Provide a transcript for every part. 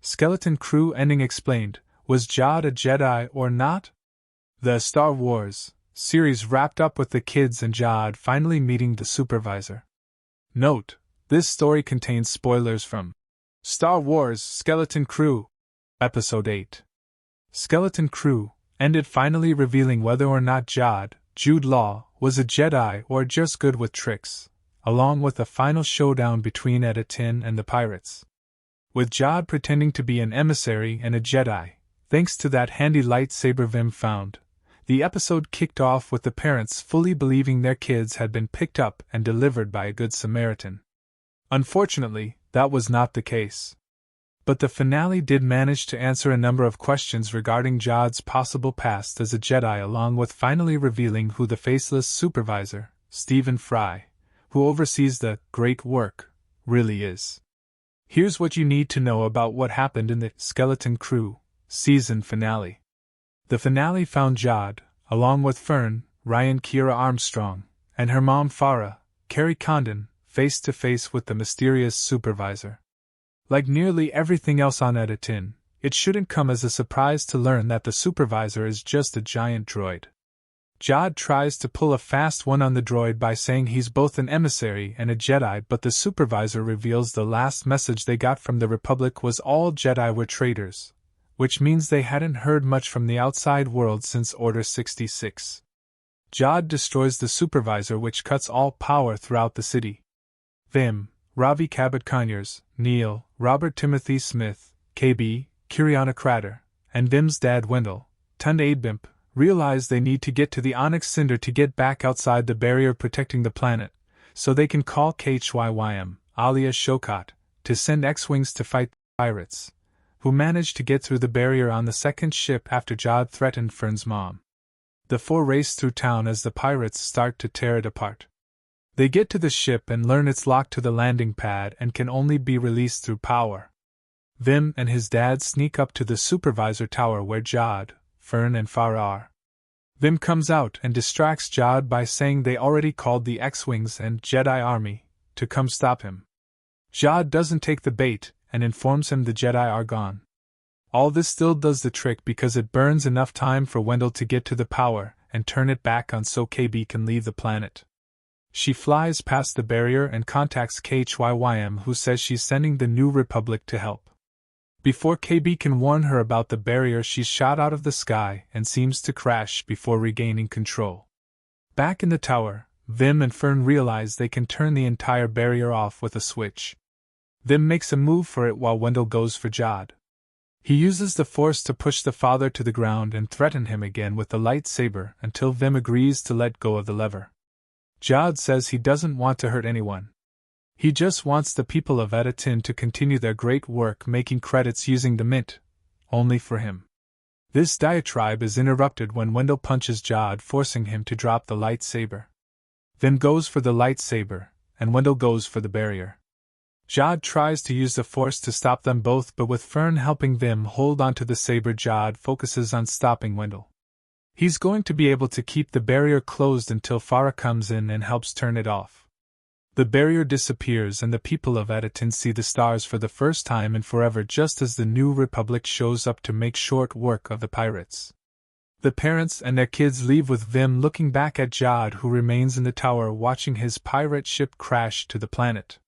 Skeleton Crew ending explained, was Jude a Jedi or not? The Star Wars series wrapped up with the kids and Jude finally meeting the supervisor. Note: this story contains spoilers from Star Wars Skeleton Crew, Episode 8. Skeleton Crew ended finally revealing whether or not Jude Law, was a Jedi or just good with tricks, along with a final showdown between At Attin and the pirates. With Jude pretending to be an emissary and a Jedi, thanks to that handy lightsaber Vim found, the episode kicked off with the parents fully believing their kids had been picked up and delivered by a good Samaritan. Unfortunately, that was not the case. But the finale did manage to answer a number of questions regarding Jude's possible past as a Jedi, along with finally revealing who the faceless supervisor, Stephen Fry, who oversees the great work, really is. Here's what you need to know about what happened in the Skeleton Crew season finale. The finale found Jude, along with Fern, Ryan Kira Armstrong, and her mom Farah, Carrie Condon, face to face with the mysterious supervisor. Like nearly everything else on At Attin, it shouldn't come as a surprise to learn that the supervisor is just a giant droid. Jude tries to pull a fast one on the droid by saying he's both an emissary and a Jedi, but the supervisor reveals the last message they got from the Republic was all Jedi were traitors, which means they hadn't heard much from the outside world since Order 66. Jude destroys the supervisor, which cuts all power throughout the city. Vim, Ravi Cabot Conyers, Neil, Robert Timothy Smith, KB, Kiriana Crater, and Vim's dad Wendell, Tund Adbimp, realize they need to get to the Onyx Cinder to get back outside the barrier protecting the planet, so they can call KHYYM, alias Shokat, to send X-Wings to fight the pirates, who managed to get through the barrier on the second ship after Jude threatened Fern's mom. The four race through town as the pirates start to tear it apart. They get to the ship and learn it's locked to the landing pad and can only be released through power. Vim and his dad sneak up to the supervisor tower where Jude, Fern and Farah are. Vim comes out and distracts Jude by saying they already called the X-Wings and Jedi army to come stop him. Jude doesn't take the bait and informs him the Jedi are gone. All this still does the trick because it burns enough time for Wendell to get to the power and turn it back on so KB can leave the planet. She flies past the barrier and contacts KHYYM, who says she's sending the New Republic to help. Before KB can warn her about the barrier, she's shot out of the sky and seems to crash before regaining control. Back in the tower, Vim and Fern realize they can turn the entire barrier off with a switch. Vim makes a move for it while Wendell goes for Jude. He uses the Force to push the father to the ground and threaten him again with the lightsaber until Vim agrees to let go of the lever. Jude says he doesn't want to hurt anyone. He just wants the people of At Attin to continue their great work, making credits using the mint, only for him. This diatribe is interrupted when Wendell punches Jude, forcing him to drop the lightsaber. Vim goes for the lightsaber, and Wendell goes for the barrier. Jude tries to use the Force to stop them both, but with Fern helping Vim hold onto the saber, Jude focuses on stopping Wendell. He's going to be able to keep the barrier closed until Farah comes in and helps turn it off. The barrier disappears and the people of At Attin see the stars for the first time in forever, just as the New Republic shows up to make short work of the pirates. The parents and their kids leave with Vim looking back at Jude, who remains in the tower watching his pirate ship crash to the planet.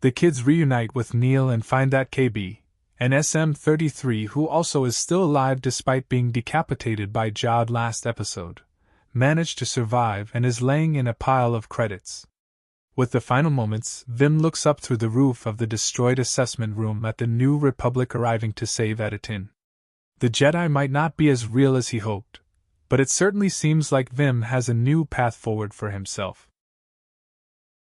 The kids reunite with Neil and find that KB, an SM-33 who also is still alive despite being decapitated by Jude last episode, managed to survive and is laying in a pile of credits. With the final moments, Vim looks up through the roof of the destroyed assessment room at the New Republic arriving to save At Attin. The Jedi might not be as real as he hoped, but it certainly seems like Vim has a new path forward for himself.